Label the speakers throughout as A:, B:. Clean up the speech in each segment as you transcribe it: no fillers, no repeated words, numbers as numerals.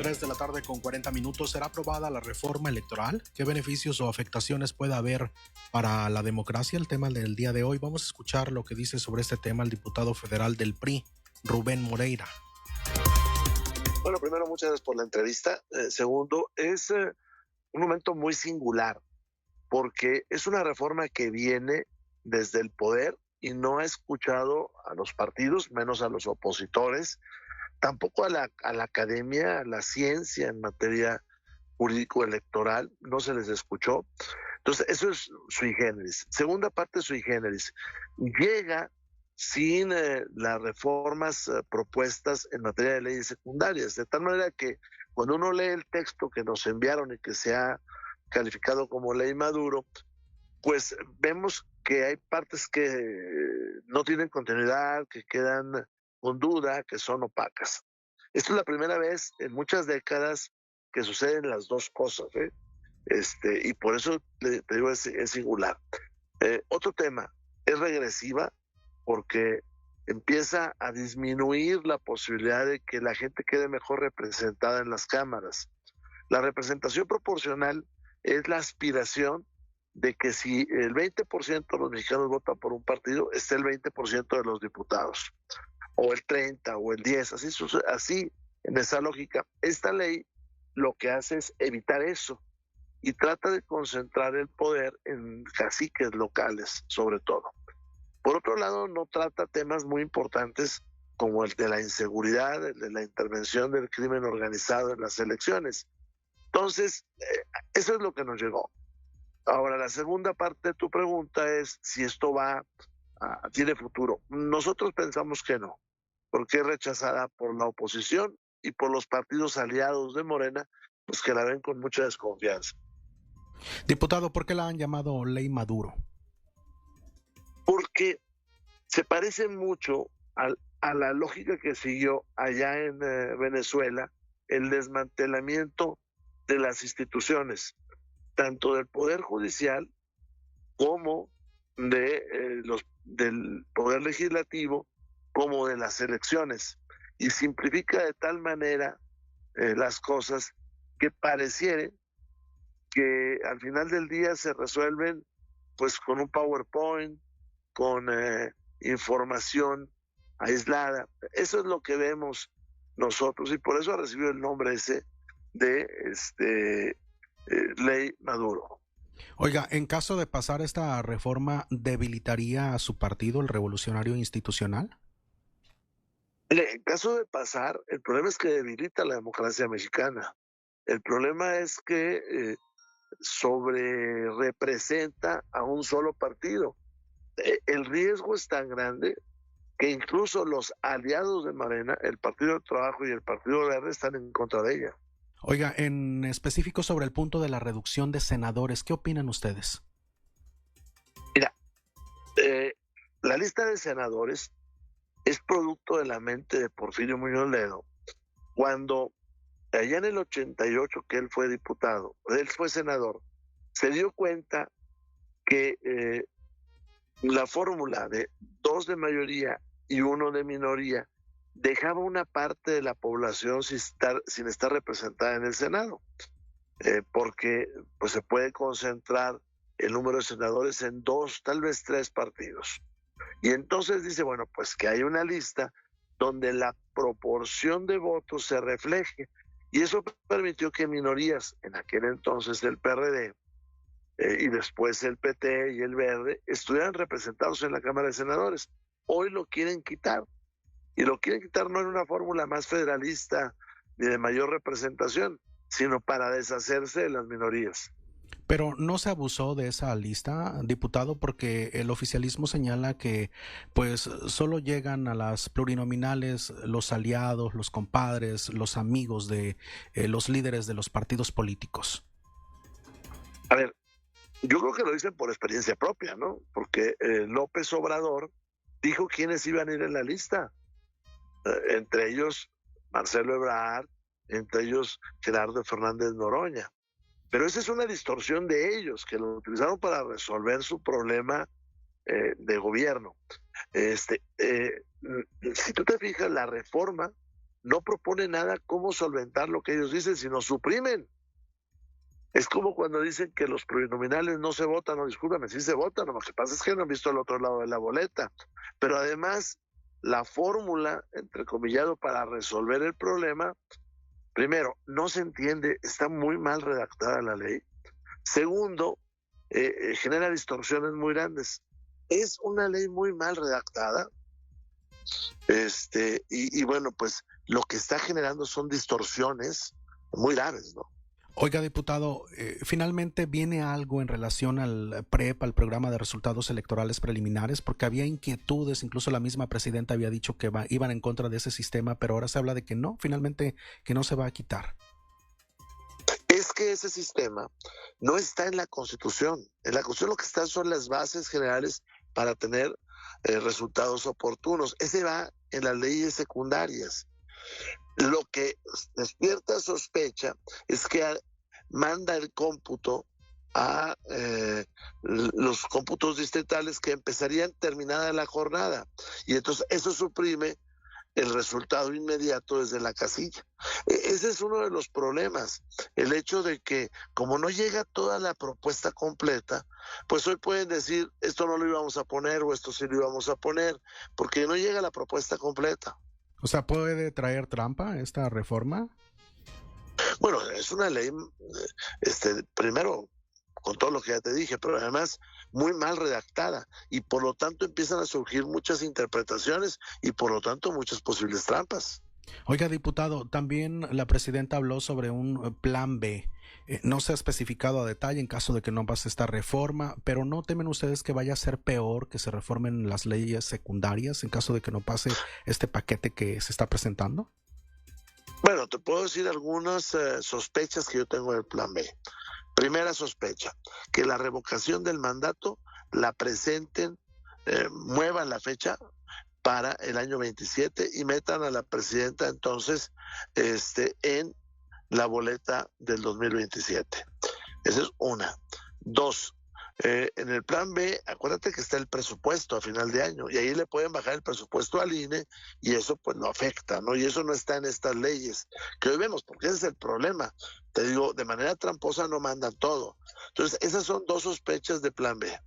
A: 3:40 p.m. ¿Será aprobada la reforma electoral? ¿Qué beneficios o afectaciones puede haber para la democracia? El tema del día de hoy. Vamos a escuchar lo que dice sobre este tema el diputado federal del PRI, Rubén Moreira.
B: Bueno, primero, muchas gracias por la entrevista. Segundo, es un momento muy singular, porque es una reforma que viene desde el poder y no ha escuchado a los partidos, menos a los opositores, tampoco a la academia, a la ciencia en materia jurídico-electoral, no se les escuchó. Entonces, eso es sui generis. Segunda parte, sui generis. Llega sin las reformas propuestas en materia de leyes secundarias, de tal manera que cuando uno lee el texto que nos enviaron y que se ha calificado como ley Maduro, pues vemos que hay partes que no tienen continuidad, que quedan con duda, que son opacas. Esta es la primera vez en muchas décadas que suceden las dos cosas, y por eso te digo, es singular. Otro tema, es regresiva porque empieza a disminuir la posibilidad de que la gente quede mejor representada en las cámaras. La representación proporcional es la aspiración de que si el 20% de los mexicanos votan por un partido, esté el 20% de los diputados, o el 30% o el 10%, así en esa lógica. Esta ley lo que hace es evitar eso y trata de concentrar el poder en caciques locales, sobre todo. Por otro lado, no trata temas muy importantes como el de la inseguridad, el de la intervención del crimen organizado en las elecciones. Entonces, eso es lo que nos llegó. Ahora, la segunda parte de tu pregunta es si esto tiene futuro. Nosotros pensamos que no, porque es rechazada por la oposición y por los partidos aliados de Morena, pues que la ven con mucha desconfianza.
A: Diputado, ¿por qué la han llamado ley Maduro?
B: Porque se parece mucho a la lógica que siguió allá en Venezuela el desmantelamiento de las instituciones, tanto del Poder Judicial como del Poder Legislativo, como de las elecciones, y simplifica de tal manera las cosas que pareciera que al final del día se resuelven pues con un PowerPoint, con información aislada. Eso es lo que vemos nosotros y por eso ha recibido el nombre ese de ley Maduro.
A: Oiga, en caso de pasar esta reforma, ¿debilitaría a su partido, el Revolucionario Institucional?
B: En caso de pasar, el problema es que debilita la democracia mexicana. El problema es que sobre representa a un solo partido. El riesgo es tan grande que incluso los aliados de Morena, el Partido del Trabajo y el Partido Verde, están en contra de ella.
A: Oiga, en específico sobre el punto de la reducción de senadores, ¿qué opinan ustedes?
B: Mira, la lista de senadores es producto de la mente de Porfirio Muñoz Ledo, cuando allá en el 88 que él fue diputado, él fue senador, se dio cuenta que la fórmula de 2 de mayoría y 1 de minoría dejaba una parte de la población sin estar representada en el Senado, porque pues se puede concentrar el número de senadores en 2, tal vez 3 partidos. Y entonces dice, bueno, pues que hay una lista donde la proporción de votos se refleje. Y eso permitió que minorías, en aquel entonces el PRD, y después el PT y el Verde, estuvieran representados en la Cámara de Senadores. Hoy lo quieren quitar. Y lo quieren quitar no en una fórmula más federalista ni de mayor representación, sino para deshacerse de las minorías.
A: Pero no se abusó de esa lista, diputado, porque el oficialismo señala que pues solo llegan a las plurinominales los aliados, los compadres, los amigos de los líderes de los partidos políticos.
B: A ver, yo creo que lo dicen por experiencia propia, ¿no? Porque López Obrador dijo quiénes iban a ir en la lista, entre ellos Marcelo Ebrard, entre ellos Gerardo Fernández Noroña. Pero esa es una distorsión de ellos, que lo utilizaron para resolver su problema de gobierno. Si tú te fijas, la reforma no propone nada cómo solventar lo que ellos dicen, sino suprimen. Es como cuando dicen que los plurinominales no se votan, no, discúlpame, sí se votan, lo que pasa es que no han visto el otro lado de la boleta. Pero además, la fórmula, entrecomillado, para resolver el problema, primero, no se entiende, está muy mal redactada la ley. Segundo, genera distorsiones muy grandes. Es una ley muy mal redactada, y bueno, pues lo que está generando son distorsiones muy graves, ¿no?
A: Oiga, diputado, finalmente viene algo en relación al PREP, al programa de resultados electorales preliminares, porque había inquietudes, incluso la misma presidenta había dicho que iban en contra de ese sistema, pero ahora se habla de que no, finalmente que no se va a quitar.
B: Es que ese sistema no está en la Constitución. En la Constitución lo que están son las bases generales para tener resultados oportunos. Ese va en las leyes secundarias. Lo que despierta sospecha es que manda el cómputo a los cómputos distritales que empezarían terminada la jornada. Y entonces eso suprime el resultado inmediato desde la casilla. Ese es uno de los problemas, el hecho de que como no llega toda la propuesta completa, pues hoy pueden decir esto no lo íbamos a poner o esto sí lo íbamos a poner, porque no llega la propuesta completa.
A: O sea, ¿puede traer trampa esta reforma?
B: Bueno, es una ley, primero, con todo lo que ya te dije, pero además muy mal redactada y por lo tanto empiezan a surgir muchas interpretaciones y por lo tanto muchas posibles trampas.
A: Oiga, diputado, también la presidenta habló sobre un plan B. No se ha especificado a detalle en caso de que no pase esta reforma, pero ¿no temen ustedes que vaya a ser peor que se reformen las leyes secundarias en caso de que no pase este paquete que se está presentando?
B: Bueno, te puedo decir algunas sospechas que yo tengo del plan B. Primera sospecha, que la revocación del mandato la presenten, muevan la fecha para el año 27 y metan a la presidenta entonces en la boleta del 2027. Esa es una. Dos, en el plan B, acuérdate que está el presupuesto a final de año y ahí le pueden bajar el presupuesto al INE y eso pues lo afecta, ¿no? Y eso no está en estas leyes que hoy vemos, porque ese es el problema. Te digo, de manera tramposa no mandan todo. Entonces, esas son dos sospechas de plan B.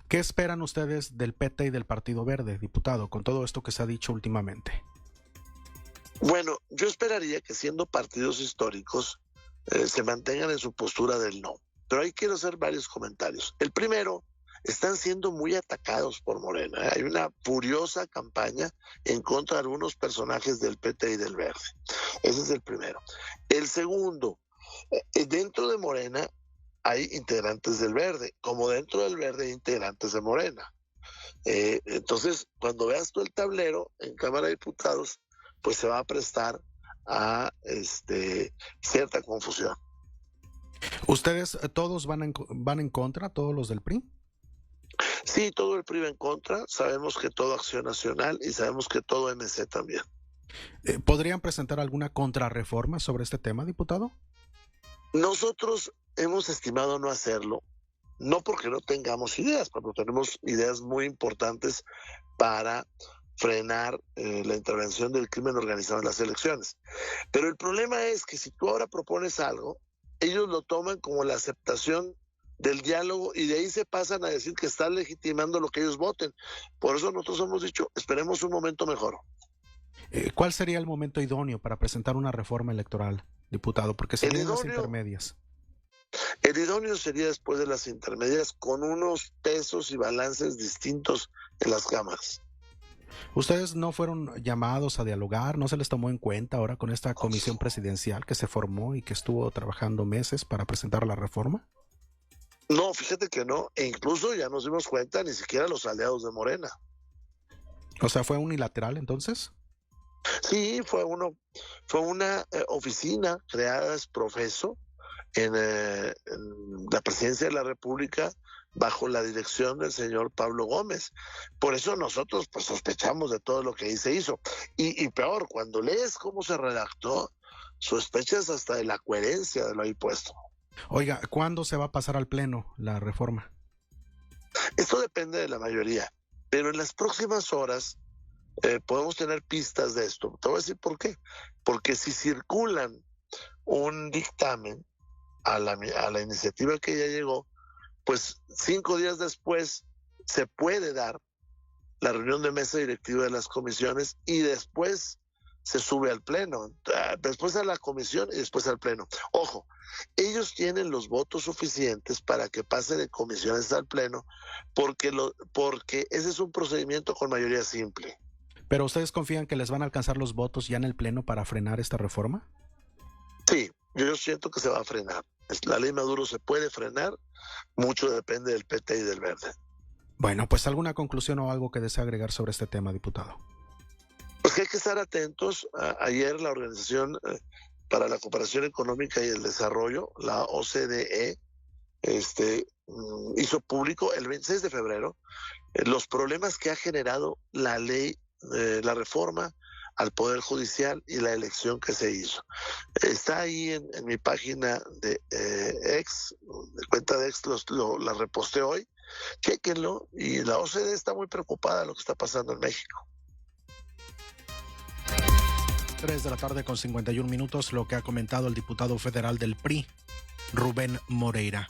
A: ¿Qué esperan ustedes del PT y del Partido Verde, diputado, con todo esto que se ha dicho últimamente?
B: Bueno, yo esperaría que siendo partidos históricos se mantengan en su postura del no. Pero ahí quiero hacer varios comentarios. El primero, están siendo muy atacados por Morena. Hay una furiosa campaña en contra de algunos personajes del PT y del Verde. Ese es el primero. El segundo, dentro de Morena hay integrantes del Verde, como dentro del Verde hay integrantes de Morena. Entonces, cuando veas tú el tablero en Cámara de Diputados, pues se va a prestar a cierta confusión.
A: ¿Ustedes todos van en contra, todos los del PRI?
B: Sí, todo el PRI va en contra, sabemos que todo Acción Nacional y sabemos que todo MC también.
A: ¿Podrían presentar alguna contrarreforma sobre este tema, diputado?
B: Nosotros hemos estimado no hacerlo, no porque no tengamos ideas, pero tenemos ideas muy importantes para frenar la intervención del crimen organizado en las elecciones. Pero el problema es que si tú ahora propones algo, ellos lo toman como la aceptación del diálogo y de ahí se pasan a decir que están legitimando lo que ellos voten. Por eso nosotros hemos dicho, esperemos un momento mejor.
A: ¿Cuál sería el momento idóneo para presentar una reforma electoral, diputado? Porque serían las intermedias.
B: El idóneo sería después de las intermedias con unos pesos y balances distintos en las cámaras.
A: ¿Ustedes no fueron llamados a dialogar? ¿No se les tomó en cuenta ahora con esta comisión presidencial que se formó y que estuvo trabajando meses para presentar la reforma?
B: No, fíjate que no, e incluso ya nos dimos cuenta, ni siquiera los aliados de Morena.
A: O sea, ¿fue unilateral entonces?
B: Sí, fue una oficina creada es profeso en la presidencia de la República bajo la dirección del señor Pablo Gómez. Por eso nosotros pues sospechamos de todo lo que ahí se hizo. Y peor, cuando lees cómo se redactó, sospechas hasta de la coherencia de lo ahí puesto.
A: Oiga, ¿cuándo se va a pasar al Pleno la reforma?
B: Esto depende de la mayoría, pero en las próximas horas podemos tener pistas de esto. Te voy a decir por qué. porque si circulan un dictamen a la iniciativa que ya llegó, pues 5 días después se puede dar la reunión de mesa directiva de las comisiones y después se sube al pleno, después a la comisión y después al pleno. Ojo, ellos tienen los votos suficientes para que pase de comisiones al pleno porque ese es un procedimiento con mayoría simple.
A: ¿Pero ustedes confían que les van a alcanzar los votos ya en el pleno para frenar esta reforma?
B: Sí, yo siento que se va a frenar. La ley Maduro se puede frenar, mucho depende del PT y del Verde.
A: Bueno, pues alguna conclusión o algo que desea agregar sobre este tema, diputado.
B: Pues que hay que estar atentos. Ayer la Organización para la Cooperación Económica y el Desarrollo, la OCDE, hizo público el 26 de febrero los problemas que ha generado la ley, la reforma al Poder Judicial y la elección que se hizo. Está ahí en mi página de X, de cuenta de X, la reposté hoy. Chéquenlo, y la OCDE está muy preocupada de lo que está pasando en México.
A: 3 de la tarde con 51 minutos, lo que ha comentado el diputado federal del PRI, Rubén Moreira.